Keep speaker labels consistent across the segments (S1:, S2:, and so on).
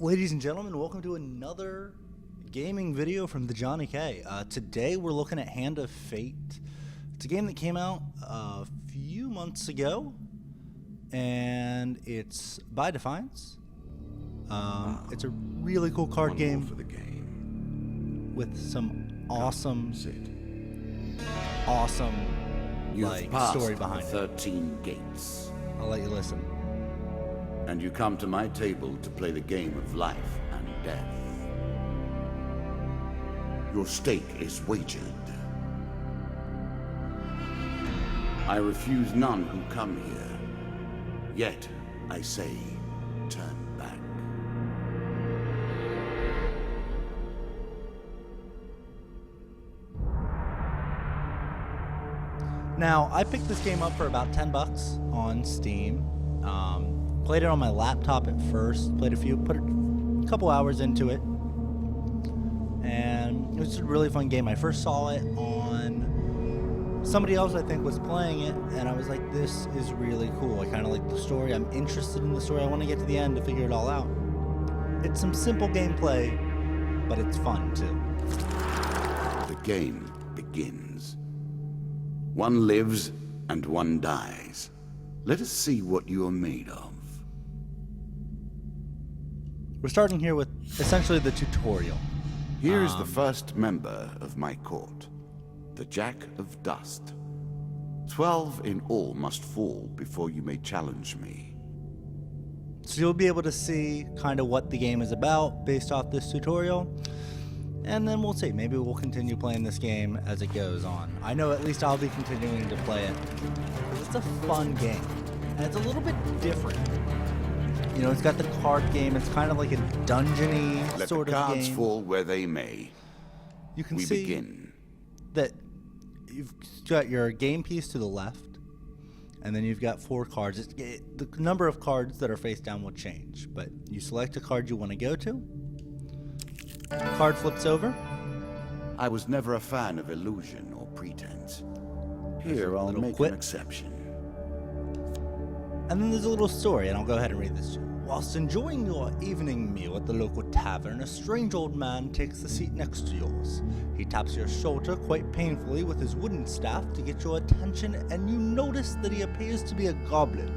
S1: Ladies and gentlemen, welcome to another gaming video from the Johnny K. Today we're looking at Hand of Fate. It's a game that came out a few months ago, and it's by Defiance. It's a really cool card game
S2: for the game
S1: with some awesome
S2: You've passed
S1: story behind it.
S2: 13 gates,
S1: I'll let you listen.
S2: and you come to my table to play the game of life and death. Your stake is wagered. I refuse none who come here. Yet, I say, turn back.
S1: Now, I picked this game up for about 10 bucks on Steam. Played it on my laptop at first, put a couple hours into it, and it was a really fun game. I first saw it on somebody else I think was playing it, and I was like, this is really cool. I kind of like the story. I'm interested in the story. I want to get to the end to figure it all out. It's some simple gameplay, but it's fun too.
S2: The game begins. One lives and one dies. Let us see what you are made of.
S1: We're starting here with essentially the tutorial.
S2: Here is the first member of my court, the Jack of Dust. 12 in all must fall before you may challenge me.
S1: So you'll be able to see kind of what the game is about based off this tutorial. And then we'll see. Maybe we'll continue playing this game as it goes on. I know at least I'll be continuing to play it, because it's a fun game. And it's a little bit different. You know, it's got the card game. It's kind of like a dungeon-y
S2: Let
S1: sort
S2: the
S1: of
S2: cards
S1: game.
S2: fall where they may.
S1: You can
S2: We
S1: see
S2: begin.
S1: that you've got your game piece to the left, and then you've got 4 cards. The number of cards that are face down will change, but you select a card you want to go to. Card flips over.
S2: I was never a fan of illusion or pretense. Here, I'll
S1: little
S2: make
S1: quip.
S2: an exception.
S1: And then there's a little story, and I'll go ahead and read this to you. Whilst enjoying your evening meal at the local tavern, a strange old man takes the seat next to yours. He taps your shoulder quite painfully with his wooden staff to get your attention, and you notice that he appears to be a goblin,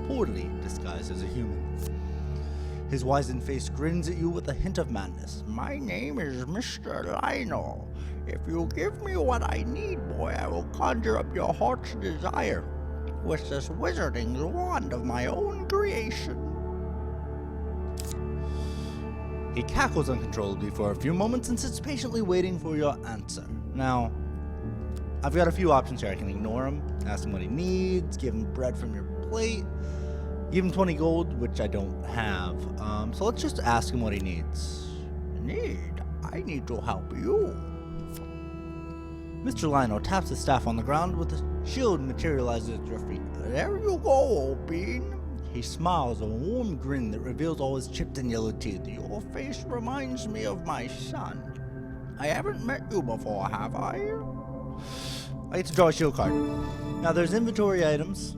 S1: poorly disguised as a human. His wizened face grins at you with a hint of madness. My name is Mr. Lionel. If you give me what I need, boy, I will conjure up your heart's desire with this wizarding wand of my own creation. He cackles uncontrollably for a few moments and sits patiently waiting for your answer. Now, I've got a few options here. I can ignore him, ask him what he needs, give him bread from your plate, give him 20 gold, which I don't have. So let's just ask him what he needs. I need to help you. Mr. Lionel taps his staff on the ground with a shield materializes at your feet. There you go, old bean. He smiles a warm grin that reveals all his chipped and yellow teeth. Your face reminds me of my son. I haven't met you before, have I? I get to draw a shield card. Now there's inventory items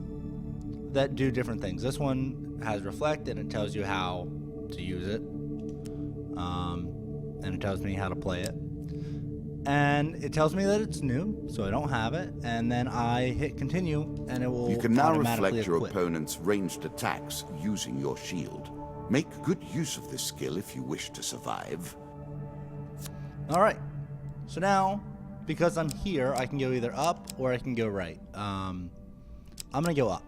S1: that do different things. This one has reflect, and it tells you how to use it. And it tells me how to play it. And it tells me that it's new, so I don't have it. And then I hit continue, and it will
S2: You can now
S1: automatically
S2: reflect your
S1: equip.
S2: opponent's ranged attacks using your shield. Make good use of this skill if you wish to survive.
S1: Alright, so now, because I'm here, I can go either up or I can go right. I'm gonna go up.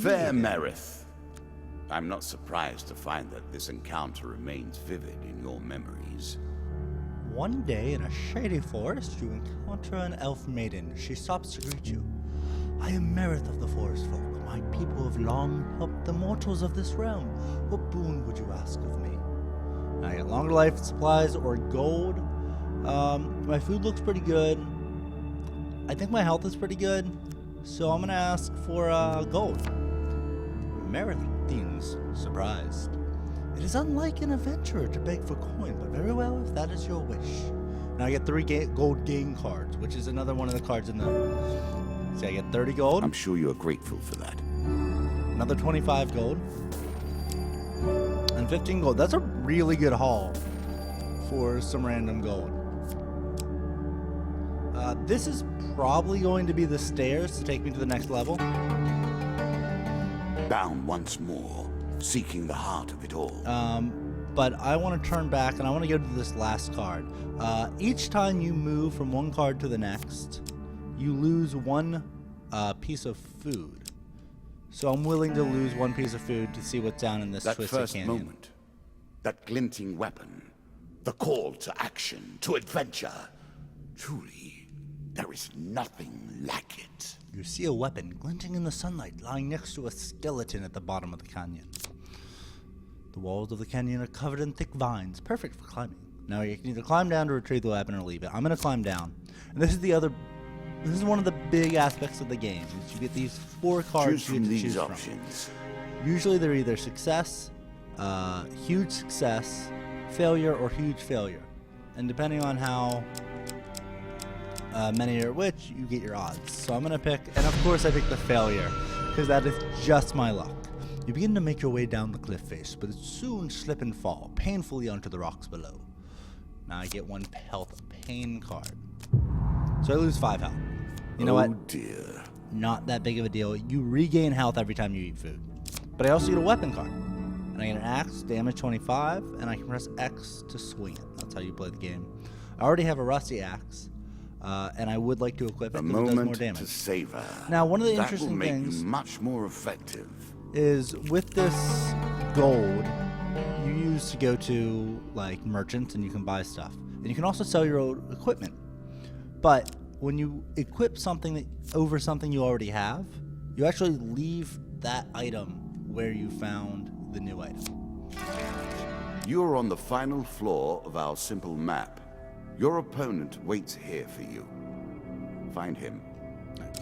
S2: Fair Merith. I'm not surprised to find that this encounter remains vivid in your memories.
S1: One day in a shady forest, you encounter an elf maiden. She stops to greet you. I am Merith of the Forest Folk. My people have long helped the mortals of this realm. What boon would you ask of me? I get longer life supplies or gold. My food looks pretty good. I think my health is pretty good. So I'm gonna ask for gold. Merith seems surprised. It is unlike an adventurer to beg for coin, but very well if that is your wish. Now I get 3 gold game cards, which is another one of the cards in the... See, I get 30 gold.
S2: I'm sure you are grateful for that.
S1: Another 25 gold. 15 gold. That's a really good haul for some random gold. This is probably going to be the stairs to take me to the next level.
S2: Bound once more, seeking the heart of it all.
S1: But I want to turn back and I want to go to this last card. Each time you move from one card to the next, you lose one piece of food. So I'm willing to lose one piece of food to see what's down in this twisted
S2: first
S1: canyon.
S2: moment, that glinting weapon, the call to action, to adventure. Truly, there is nothing like it.
S1: You see a weapon glinting in the sunlight lying next to a skeleton at the bottom of the canyon. The walls of the canyon are covered in thick vines, perfect for climbing. Now you can either climb down to retrieve the weapon or leave it. I'm going to climb down. And this is one of the big aspects of the game. Is you get these 4 cards you get to choose
S2: options.
S1: from. Usually they're either success, huge success, failure, or huge failure. And depending on how many are which, you get your odds. So I'm going to pick, and of course I pick the failure, because that is just my luck. You begin to make your way down the cliff face, but soon slip and fall painfully onto the rocks below. Now I get 1 health pain card. So I lose 5 health. You know what?
S2: Oh dear.
S1: Not that big of a deal. You regain health every time you eat food. But I also get a weapon card. And I get an axe, damage 25, and I can press X to swing it. That's how you play the game. I already have a rusty axe, and I would like to equip it because it does more damage.
S2: To savor.
S1: Now, one of the
S2: that
S1: interesting
S2: will make
S1: things
S2: you much more effective.
S1: is with this gold, you use to go to like merchants and you can buy stuff. And you can also sell your old equipment. But when you equip something over something you already have, you actually leave that item where you found the new item.
S2: You are on the final floor of our simple map. Your opponent waits here for you. Find him.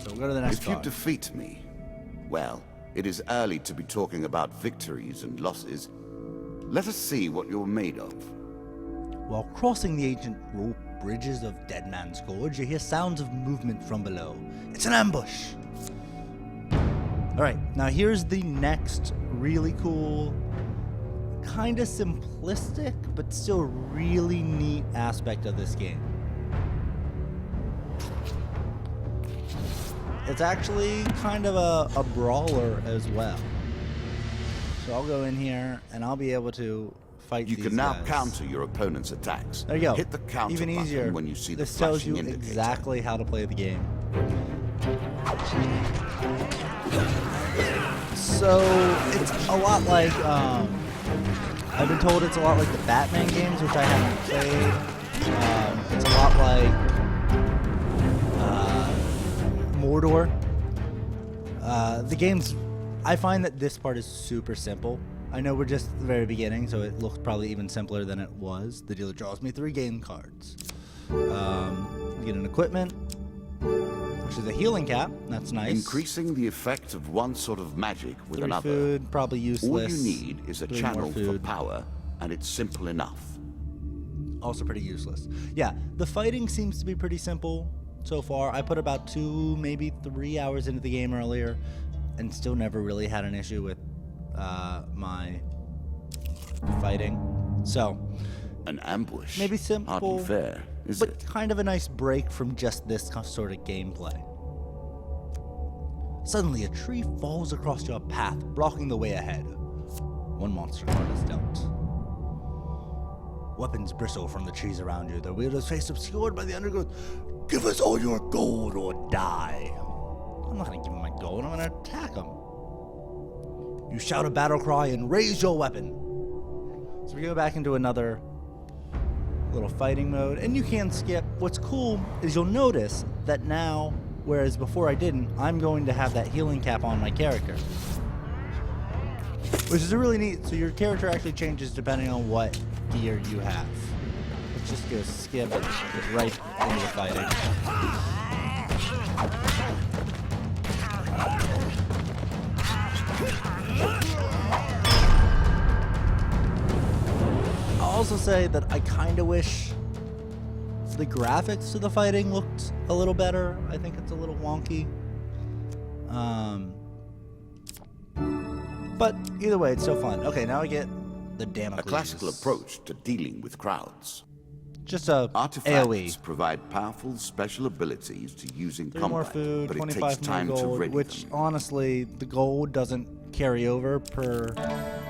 S1: So we'll go to the next
S2: If you
S1: card.
S2: defeat me, well, it is early to be talking about victories and losses. Let us see what you're made of.
S1: While crossing the ancient rope bridges of Dead Man's Gorge, you hear sounds of movement from below. It's an ambush! Alright, now here's the next really cool, kind of simplistic, but still really neat aspect of this game. It's actually kind of a brawler as well. So I'll go in here and I'll be able to fight
S2: You
S1: these
S2: can now
S1: guys.
S2: counter your opponent's attacks.
S1: There you go.
S2: Hit the counter
S1: Even
S2: button
S1: easier.
S2: when you see
S1: this
S2: the
S1: tells
S2: flashing
S1: you
S2: indicator.
S1: exactly how to play the game. So it's a lot like I've been told it's a lot like the Batman games, which I haven't played. It's a lot like Mordor. The game's, I find that this part is super simple. I know we're just at the very beginning, so it looks probably even simpler than it was. The dealer draws me 3 game cards. You get an equipment, which is a healing cap. That's nice.
S2: Increasing the effect of one sort of magic with
S1: 3
S2: another.
S1: food, probably useless.
S2: All you need is a
S1: 3 more
S2: channel for
S1: food.
S2: power, and it's simple enough.
S1: Also pretty useless. Yeah, the fighting seems to be pretty simple so far. I put about 2, maybe 3 hours into the game earlier, and still never really had an issue with my fighting. So
S2: An ambush.
S1: maybe simple,
S2: Hardly fair, is
S1: but
S2: it?
S1: kind of a nice break from just this sort of gameplay. Suddenly, a tree falls across your path, blocking the way ahead. 1 monster card is dealt. Weapons bristle from the trees around you, their wielder's face obscured by the undergrowth. Give us all your gold or die. I'm not gonna give him my gold, I'm gonna attack him. You shout a battle cry and raise your weapon. So we go back into another little fighting mode, and you can skip. What's cool is you'll notice that now, whereas before I didn't, I'm going to have that healing cap on my character, which is really neat. So your character actually changes depending on what gear you have. Let's just go skip and get right into the fighting. I'll also say that I kind of wish the graphics to the fighting looked a little better. I think it's a little wonky. But either way, it's still fun. Okay, now I get the Damocles.
S2: A classical approach to dealing with crowds.
S1: Just a
S2: Artifacts
S1: AoE.
S2: provide powerful special abilities to use in
S1: 3
S2: combat,
S1: more food,
S2: but it
S1: 25
S2: takes time
S1: more
S2: to
S1: gold,
S2: ready
S1: which
S2: them.
S1: honestly, the gold doesn't carry over per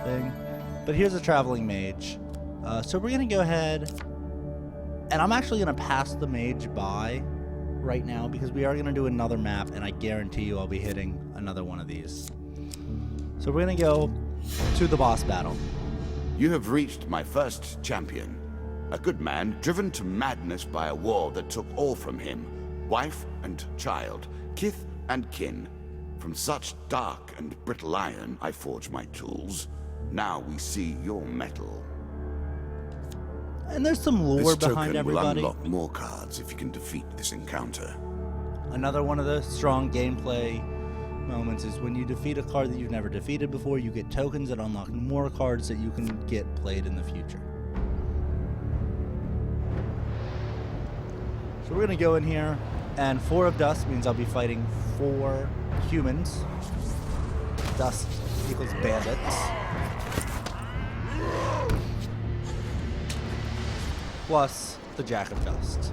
S1: thing. But here's a traveling mage. So we're going to go ahead, and I'm actually going to pass the mage by right now because we are going to do another map, and I guarantee you I'll be hitting another one of these. So we're going to go to the boss battle.
S2: You have reached my first champion. A good man driven to madness by a war that took all from him. Wife and child, kith and kin. From such dark and brittle iron I forge my tools. Now we see your metal.
S1: And there's some lore
S2: This
S1: behind
S2: token will
S1: everybody.
S2: unlock more cards if you can defeat this encounter.
S1: Another one of the strong gameplay moments is when you defeat a card that you've never defeated before, you get tokens that unlock more cards that you can get played in the future. So we're going to go in here, and 4 of dust means I'll be fighting 4 humans. Dust equals bandits. Plus the Jack of Dust.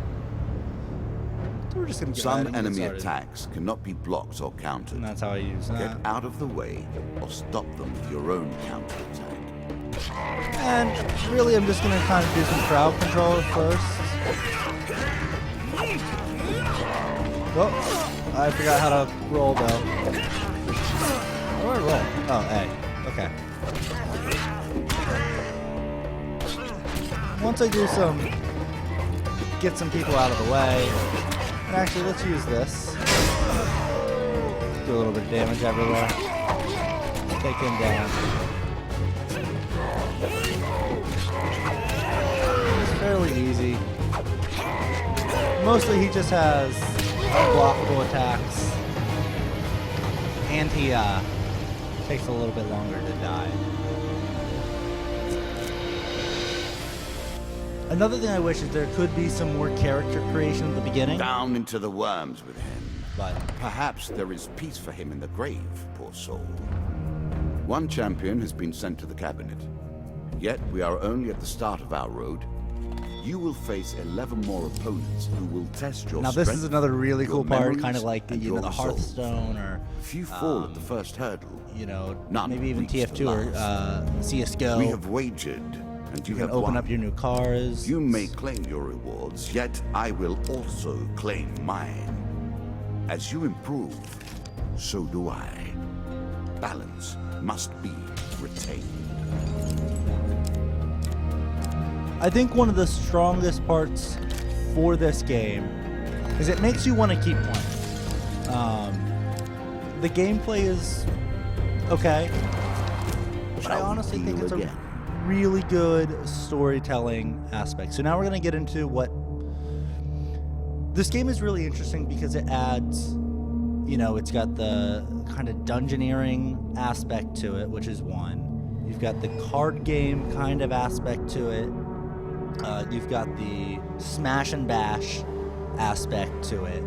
S1: So we're just going to get right
S2: Some
S1: into
S2: enemy
S1: started.
S2: attacks cannot be blocked or countered.
S1: And that's how I use
S2: Get
S1: that.
S2: out of the way or stop them with your own counterattack.
S1: And really, I'm just going to kind of do some crowd control first. Oh, I forgot how to roll, though. How do I roll? Oh, A. Okay. Once I do get some people out of the way, and actually, let's use this. Do a little bit of damage everywhere. Take him down. It's fairly easy. Mostly he just has unblockable attacks, and he takes a little bit longer to die. Another thing I wish is there could be some more character creation at the beginning.
S2: Down into the worms with him.
S1: But
S2: Perhaps there is peace for him in the grave, poor soul. One champion has been sent to the cabinet. Yet we are only at the start of our road. You will face 11 more opponents who will test your
S1: now this
S2: strength,
S1: is another really
S2: your
S1: cool part,
S2: memories,
S1: kind of like the
S2: and
S1: you know
S2: your
S1: the
S2: resolve.
S1: Hearthstone or
S2: If you fall at the first hurdle,
S1: you know
S2: none
S1: maybe even
S2: reach the
S1: TF2 or
S2: last.
S1: CS:GO.
S2: we have wagered, and you
S1: You can
S2: have
S1: open
S2: won.
S1: up your new cars.
S2: You may claim your rewards, yet I will also claim mine. As you improve, so do I. Balance must be retained.
S1: I think one of the strongest parts for this game is it makes you want to keep playing. The gameplay is okay, but I
S2: Shall we
S1: honestly think
S2: deal
S1: it's
S2: again?
S1: a really good storytelling aspect. So now we're going to get into what... This game is really interesting because it adds, you know, it's got the kind of dungeoneering aspect to it, which is one. You've got the card game kind of aspect to it. You've got the smash and bash aspect to it.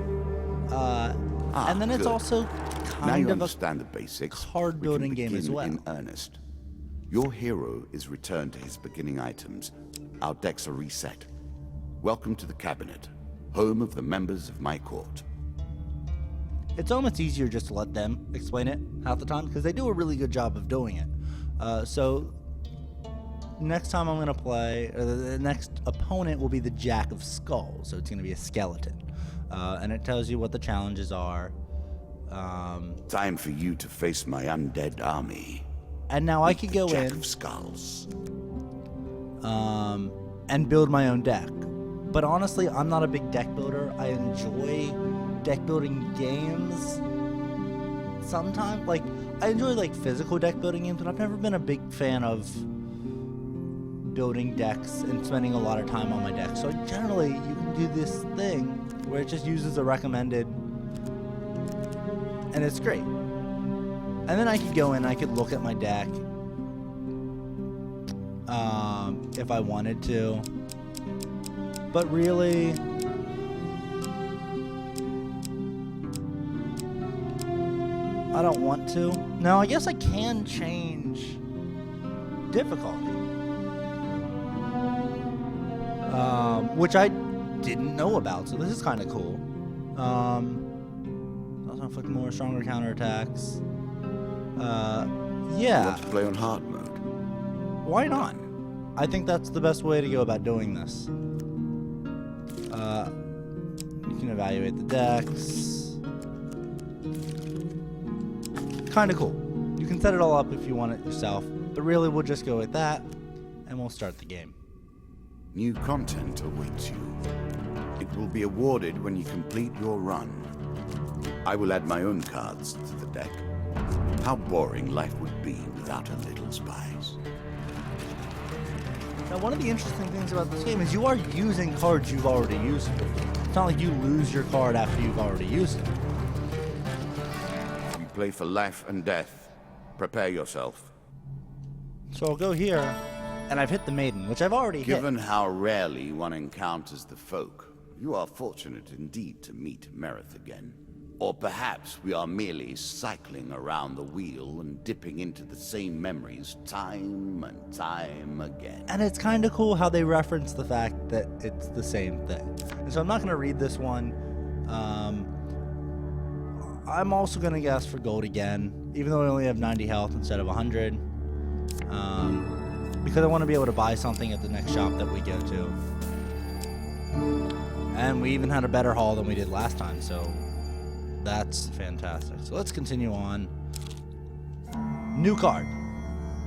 S1: And then it's
S2: good.
S1: also
S2: Now
S1: kind
S2: you
S1: of a
S2: understand the basics.
S1: card
S2: we can
S1: building game as
S2: begin
S1: well.
S2: In earnest. Your hero is returned to his beginning items. Our decks are reset. Welcome to the cabinet, home of the members of my court.
S1: It's almost easier just to let them explain it half the time because they do a really good job of doing it. So next time I'm going to play, the next opponent will be the Jack of Skulls. So it's going to be a skeleton. And it tells you what the challenges are.
S2: Time for you to face my undead army.
S1: And now I could
S2: The
S1: go
S2: Jack
S1: in
S2: of Skulls.
S1: and build my own deck. But honestly, I'm not a big deck builder. I enjoy deck building games sometimes. Like, I enjoy like physical deck building games, but I've never been a big fan of building decks and spending a lot of time on my deck. So generally, you can do this thing where it just uses a recommended, and it's great. And then I could go in, I could look at my deck if I wanted to. But really, I don't want to. Now, I guess I can change difficulty. which I didn't know about, so this is kind of cool. Also inflict more stronger counterattacks. Yeah.
S2: You want to play on hard mode?
S1: Why not? I think that's the best way to go about doing this. You can evaluate the decks. Kind of cool. You can set it all up if you want it yourself, but really we'll just go with that, and we'll start the game.
S2: New content awaits you. It will be awarded when you complete your run. I will add my own cards to the deck. How boring life would be without a little spice.
S1: Now, one of the interesting things about this game is you are using cards you've already used before. It's not like you lose your card after you've already used it.
S2: We play for life and death. Prepare yourself.
S1: So I'll go here, and I've hit the maiden, which I've already hit.
S2: Given how rarely one encounters the folk, you are fortunate indeed to meet Merith again. Or perhaps we are merely cycling around the wheel and dipping into the same memories time and time again.
S1: And it's kind of cool how they reference the fact that it's the same thing. And so I'm not going to read this one. I'm also going to guess for gold again, even though I only have 90 health instead of 100. Because I want to be able to buy something at the next shop that we go to. And we even had a better haul than we did last time, so that's fantastic. So let's continue on. New card.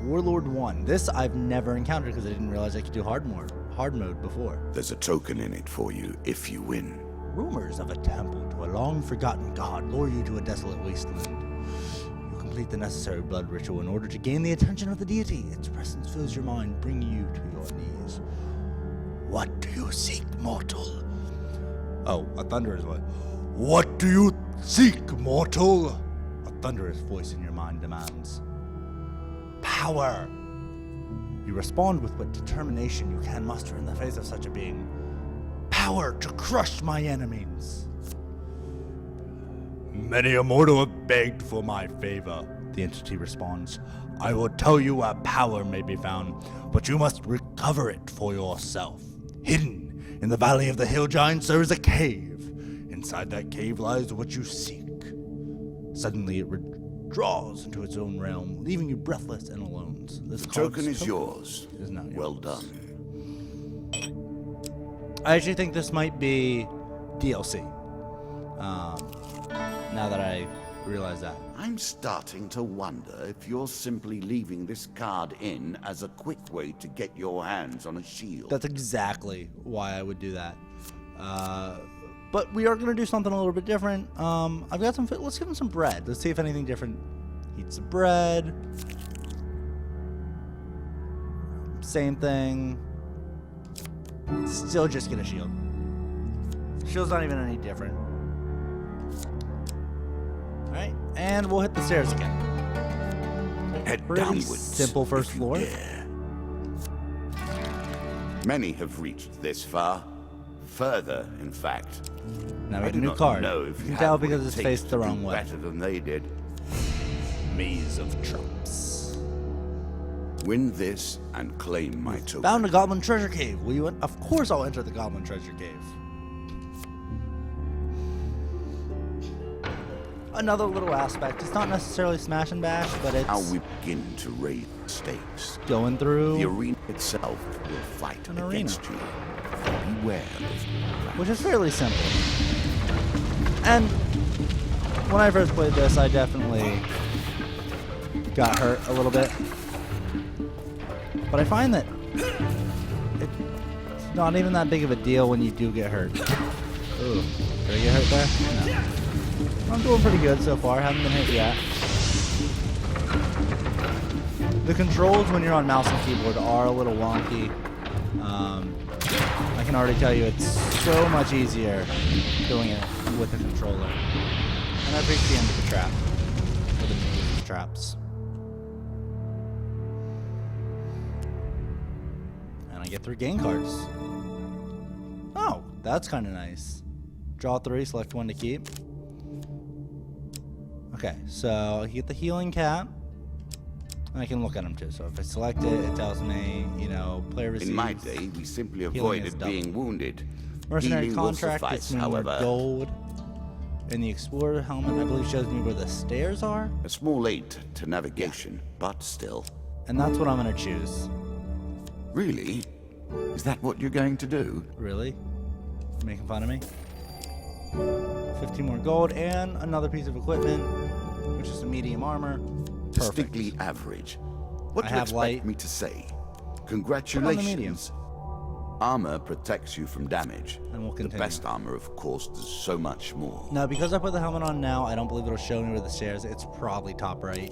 S1: Warlord 1. This I've never encountered because I didn't realize I could do hard mode before.
S2: There's a token in it for you if you win.
S1: Rumors of a temple to a long-forgotten god lure you to a desolate wasteland. You complete the necessary blood ritual in order to gain the attention of the deity. Its presence fills your mind, bringing you to your knees. What do you seek, mortal? Oh, a thunderous voice. What do you seek, mortal? A thunderous voice in your mind demands. Power! You respond with what determination you can muster in the face of such a being. Power to crush my enemies. Many a mortal have begged for my favor, the entity responds. I will tell you where power may be found, but you must recover it for yourself. Hidden in the valley of the hill giants there is a cave. Inside that cave lies what you seek. Suddenly it withdraws into its own realm, leaving you breathless and alone. So this
S2: Token is yours.
S1: Is not yours.
S2: Well done.
S1: I actually think this might be DLC. Now that I realize that.
S2: I'm starting to wonder if you're simply leaving this card in as a quick way to get your hands on a shield.
S1: That's exactly why I would do that. But we are going to do something a little bit different. I've got some, let's give him some bread. Let's see if anything different. Eat some bread. Same thing. Still just get a shield. Shield's not even any different. Alright, and we'll hit the stairs again.
S2: Head
S1: Pretty
S2: downwards,
S1: simple first
S2: if you
S1: floor.
S2: dare. Many have reached this far. Further, in fact.
S1: Now we
S2: I
S1: have
S2: do
S1: a new
S2: not
S1: card.
S2: know if
S1: You
S2: you
S1: can tell
S2: have what
S1: because
S2: it
S1: it's
S2: takes
S1: faced
S2: to
S1: the
S2: do
S1: wrong way.
S2: better than they did.
S1: Maze of traps.
S2: Win this and claim my token.
S1: Found a goblin treasure cave. Will you? Of course, I'll enter the goblin treasure cave. Another little aspect. It's not necessarily smash and bash, but it's
S2: How we begin to raise the stakes.
S1: going through,
S2: The arena itself will fight
S1: An
S2: against you. Beware of
S1: which is fairly simple. And when I first played this, I definitely got hurt a little bit. But I find that it's not even that big of a deal when you do get hurt. Ooh, did I get hurt there? No. I'm doing pretty good so far. Haven't been hit yet. The controls when you're on mouse and keyboard are a little wonky. I can already tell you it's so much easier doing it with a controller. And I've reached the end of the trap. Or the maze of traps. And I get 3 game cards. Oh, that's kind of nice. Draw 3, select 1 to keep. Okay, so you get the healing cap. And I can look at them too. So if I select it, it tells me, you know, player receives.
S2: In my day, we simply
S1: Healing is
S2: avoided
S1: double.
S2: being wounded.
S1: Mercenary
S2: Healing will
S1: contract
S2: suffice,
S1: gets me more
S2: however.
S1: gold. And the explorer helmet, I believe, shows me where the stairs are.
S2: A small aid to navigation, but still.
S1: And that's what I'm gonna choose.
S2: Really? Is that what you're going to do?
S1: Really? Making fun of me? 15 more gold and another piece of equipment, which is some medium armor. Perfect.
S2: Distinctly average. What
S1: I
S2: do you
S1: have
S2: expect
S1: light.
S2: me to say?
S1: Put on the
S2: Congratulations. Armor protects you from damage.
S1: And we'll
S2: The
S1: continue.
S2: best armor, of course, does so much more.
S1: Now, because I put the helmet on now, I don't believe it'll show me where the stairs. It's probably top right.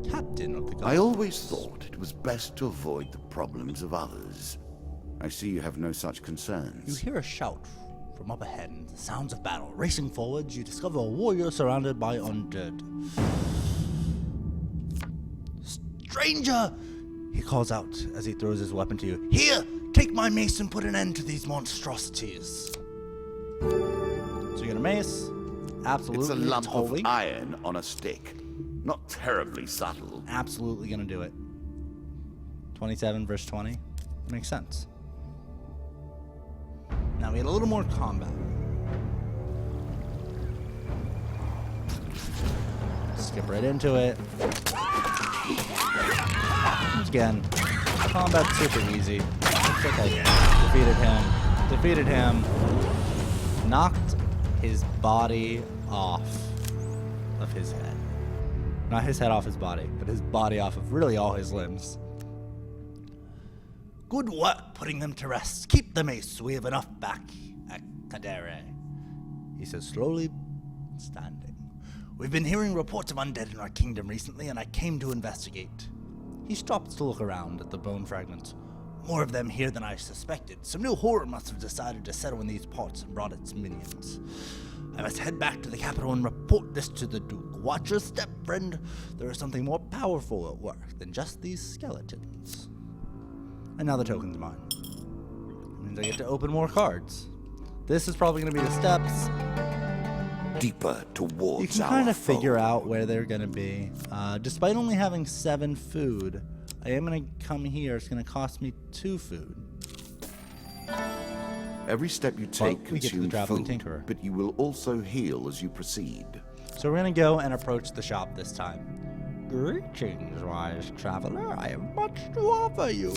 S1: Captain of the guard.
S2: I always thought it was best to avoid the problems of others. I see you have no such
S1: You
S2: concerns.
S1: hear a shout from up ahead and the sounds of battle. Racing forwards, you discover a warrior surrounded by undead. Stranger! He calls out as he throws his weapon to you. Here! Take my mace and put an end to these monstrosities. So you get a mace. Absolutely.
S2: It's a lump
S1: holy.
S2: of iron on a stick. Not terribly subtle.
S1: Absolutely gonna do it. 27 versus 20. Makes sense. Now we had a little more combat. Skip right into it. Again, combat's super easy. Looks like I defeated him. Knocked his body off of his head. Not his head off his body, but his body off of really all his limbs. Good work putting them to rest. Keep the mace. We have enough back at Kadere. He says slowly, standing. We've been hearing reports of undead in our kingdom recently, and I came to investigate. He stops to look around at the bone fragments. More of them here than I suspected. Some new horror must have decided to settle in these parts and brought its minions. I must head back to the capital and report this to the Duke. Watch your step, friend. There is something more powerful at work than just these skeletons. And now the token's mine. It means I get to open more cards. This is probably going to be the steps.
S2: Deeper towards
S1: You can
S2: our
S1: kind of
S2: foe.
S1: figure out where they're going to be. Despite only having 7 food, I am going to come here. It's going to cost me 2 food.
S2: Every step you take
S1: we get to the
S2: consumes
S1: Traveling
S2: food,
S1: Tinkerer.
S2: but you will also heal as you proceed.
S1: So we're going to go and approach the shop this time. Greetings, wise traveler. I have much to offer you.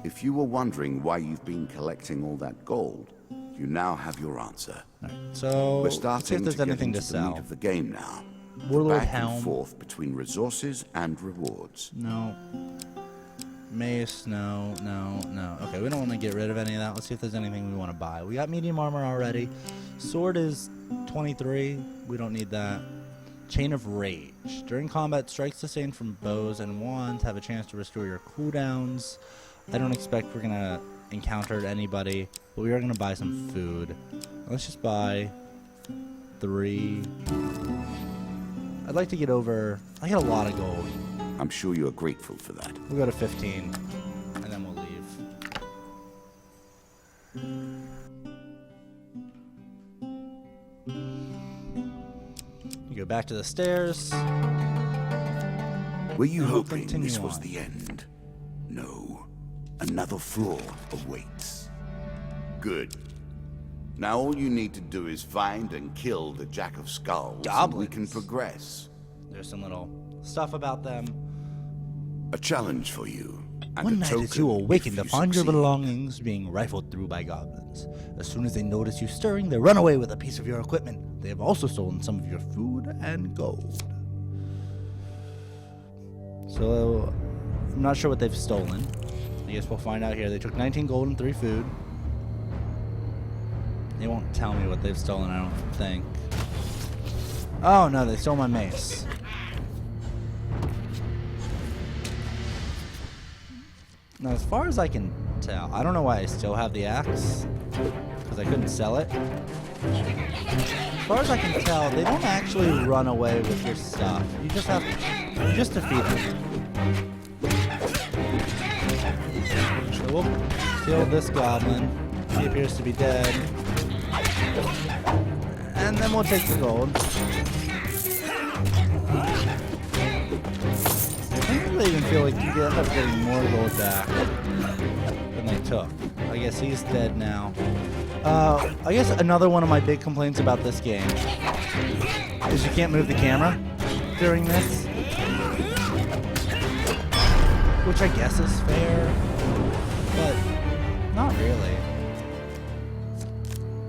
S2: If you were wondering why you've been collecting all that gold, you now have your answer.
S1: So
S2: We're
S1: let's see if
S2: starting
S1: there's
S2: to get
S1: anything
S2: into
S1: to
S2: the meat
S1: sell.
S2: of the game now.
S1: Warlord
S2: Back
S1: Helm.
S2: and forth between resources and rewards.
S1: No. Mace, no. Okay, we don't want to get rid of any of that. Let's see if there's anything we want to buy. We got medium armor already. Sword is 23. We don't need that. Chain of Rage. During combat, strikes sustained from bows and wands have a chance to restore your cooldowns. I don't expect we're going to encounter anybody, but we are going to buy some food. Let's just buy 3. I'd like to get over... I got a lot of gold.
S2: I'm sure you are grateful for that.
S1: We'll go to 15, and then we'll leave. You go back to the stairs.
S2: Were you
S1: And we'll
S2: hoping
S1: continue
S2: this was
S1: on.
S2: the end? No. Another floor awaits. Good. Now all you need to do is find and kill the Jack of Skulls, and we can
S1: Goblins.
S2: progress.
S1: There's some little stuff about them.
S2: A challenge for you. And
S1: One
S2: a
S1: night
S2: token
S1: as you awaken
S2: if
S1: to
S2: you
S1: find your
S2: succeed.
S1: belongings being rifled through by goblins. As soon as they notice you stirring, they run away with a piece of your equipment. They have also stolen some of your food and gold. So, I'm not sure what they've stolen. I guess we'll find out here. They took 19 gold and 3 food. They won't tell me what they've stolen, I don't think. Oh no, they stole my mace. Now, as far as I can tell, I don't know why I still have the axe, because I couldn't sell it. As far as I can tell, they don't actually run away with your stuff. You just have to, you just defeat them. So we'll kill this goblin. He appears to be dead. And then we'll take the gold. I don't really even feel like you end up getting more gold back than they took. I guess he's dead now. I guess another one of my big complaints about this game is you can't move the camera during this. Which I guess is fair, but not really.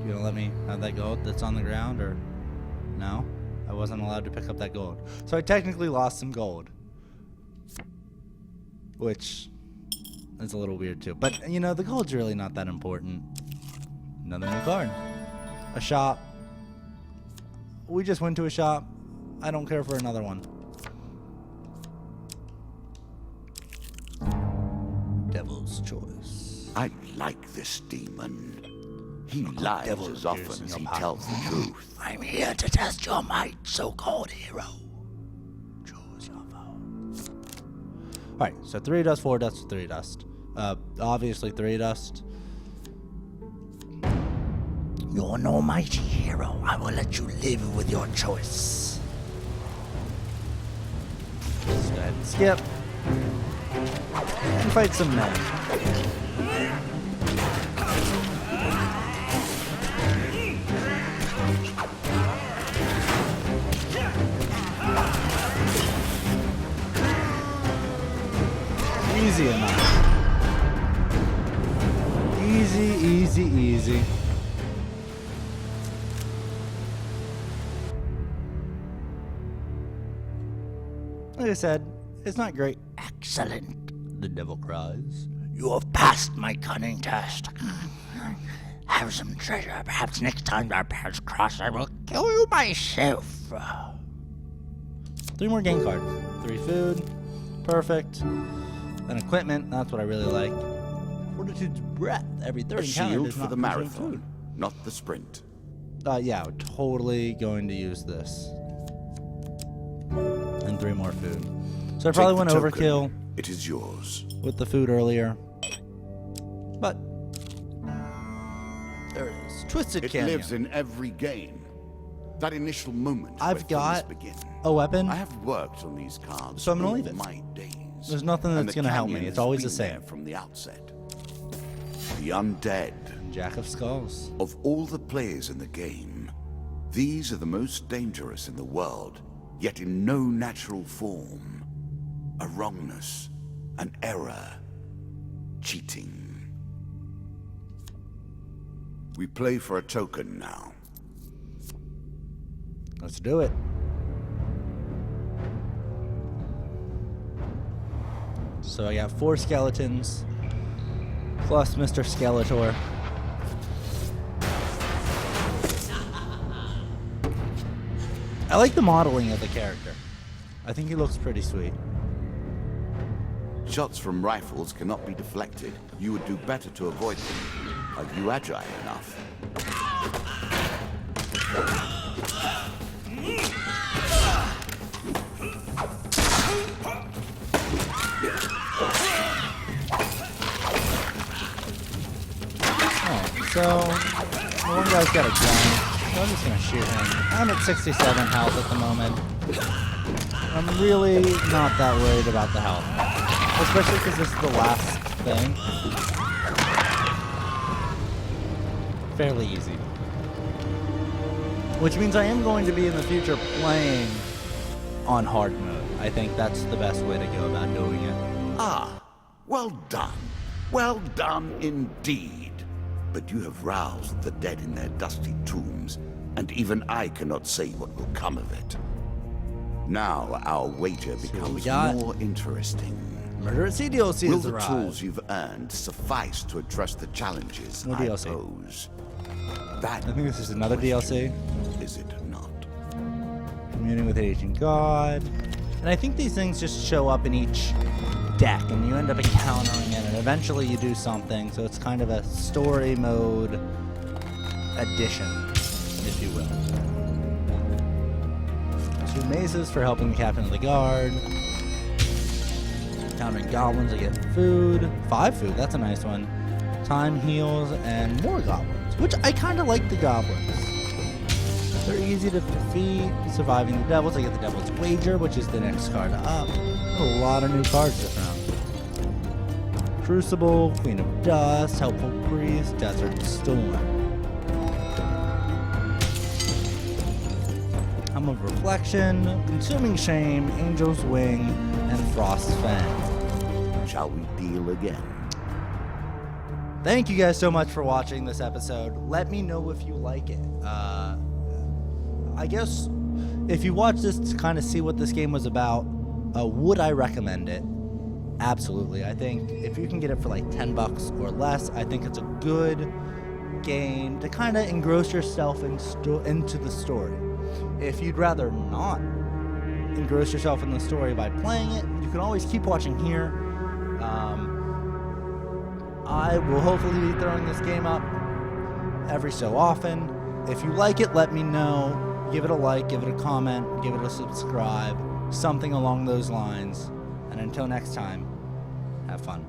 S1: You gonna let me have that gold that's on the ground, or no? I wasn't allowed to pick up that gold. So I technically lost some gold. Which is a little weird too. But, you know, the gold's really not that important. Another new card. A shop. We just went to a shop. I don't care for another one. Devil's Choice.
S2: I like this demon. He lies as often as he tells the truth.
S1: I'm here to test your might, so-called hero. Choose your foe. Alright, so 3 dust, 4 dust, 3 dust. Obviously 3 dust. You're no mighty hero. I will let you live with your choice. Let's go ahead and skip. And fight some men. Easy enough. Easy, easy, easy. Like I said, it's not great. Excellent, the devil cries. You have passed my cunning test. Have some treasure. Perhaps next time our paths cross, I will kill you myself. 3 more game cards. 3 food. Perfect. Then equipment. That's what I really like. Fortitude's breath. Every third
S2: A
S1: encounter
S2: shield
S1: does
S2: for
S1: not
S2: the
S1: consume
S2: marathon,
S1: food.
S2: not the sprint.
S1: Yeah, totally going to use this. And 3 more food. So I probably went overkill
S2: It is yours.
S1: with the food earlier. But there it is. Twisted
S2: It
S1: Canyon.
S2: lives in every game. That initial moment
S1: I've
S2: where
S1: got
S2: things begin.
S1: a weapon.
S2: I have worked on these cards
S1: So I'm gonna
S2: all
S1: leave it.
S2: my days.
S1: There's nothing
S2: And
S1: that's
S2: the
S1: gonna help me.
S2: canyon
S1: It's
S2: has
S1: always the
S2: been
S1: same.
S2: there from the outset. The undead.
S1: Jack of Skulls.
S2: Of all the players in the game, these are the most dangerous in the world, yet in no natural form. A wrongness, an error, cheating. We play for a token now.
S1: Let's do it. So I got 4 skeletons plus Mr. Skeletor. I like the modeling of the character. I think he looks pretty sweet.
S2: Shots from rifles cannot be deflected. You would do better to avoid them. Are you agile enough?
S1: Oh, so one guy's got a gun. So I'm just gonna shoot him. I'm at 67 health at the moment. I'm really not that worried about the health. Especially because this is the last thing. Fairly easy. Which means I am going to be in the future playing on hard mode. I think that's the best way to go about doing it.
S2: Ah, well done. Well done indeed. But you have roused the dead in their dusty tombs, and even I cannot say what will come of it. Now our wager becomes more interesting.
S1: Murder at Sea DLC
S2: Will
S1: has
S2: the
S1: arrived.
S2: tools you've earned suffice to address the challenges
S1: No
S2: I
S1: DLC.
S2: pose? That
S1: I think this is another DLC.
S2: is it not?
S1: Communing with Ancient God. And I think these things just show up in each deck, and you end up encountering it, and eventually you do something, so it's kind of a story mode addition, if you will. 2 mazes for helping the captain of the guard. Encountering goblins, I get food. 5 food, that's a nice one. Time heals, and more goblins, which I kind of like the goblins. They're easy to defeat. Surviving the Devils. I get the Devil's Wager, which is the next card up. A lot of new cards this round. Crucible, Queen of Dust, Helpful Priest, Desert Storm. Helm of Reflection, Consuming Shame, Angel's Wing, and Frost's Fang.
S2: Shall we deal again?
S1: Thank you guys so much for watching this episode. Let me know if you like it. I guess if you watch this to kind of see what this game was about, would I recommend it? Absolutely. I think if you can get it for like $10 or less, I think it's a good game to kind of engross yourself into the story. If you'd rather not engross yourself in the story by playing it, you can always keep watching here. I will hopefully be throwing this game up every so often. If you like it, let me know. Give it a like, give it a comment, give it a subscribe, something along those lines. And until next time, have fun.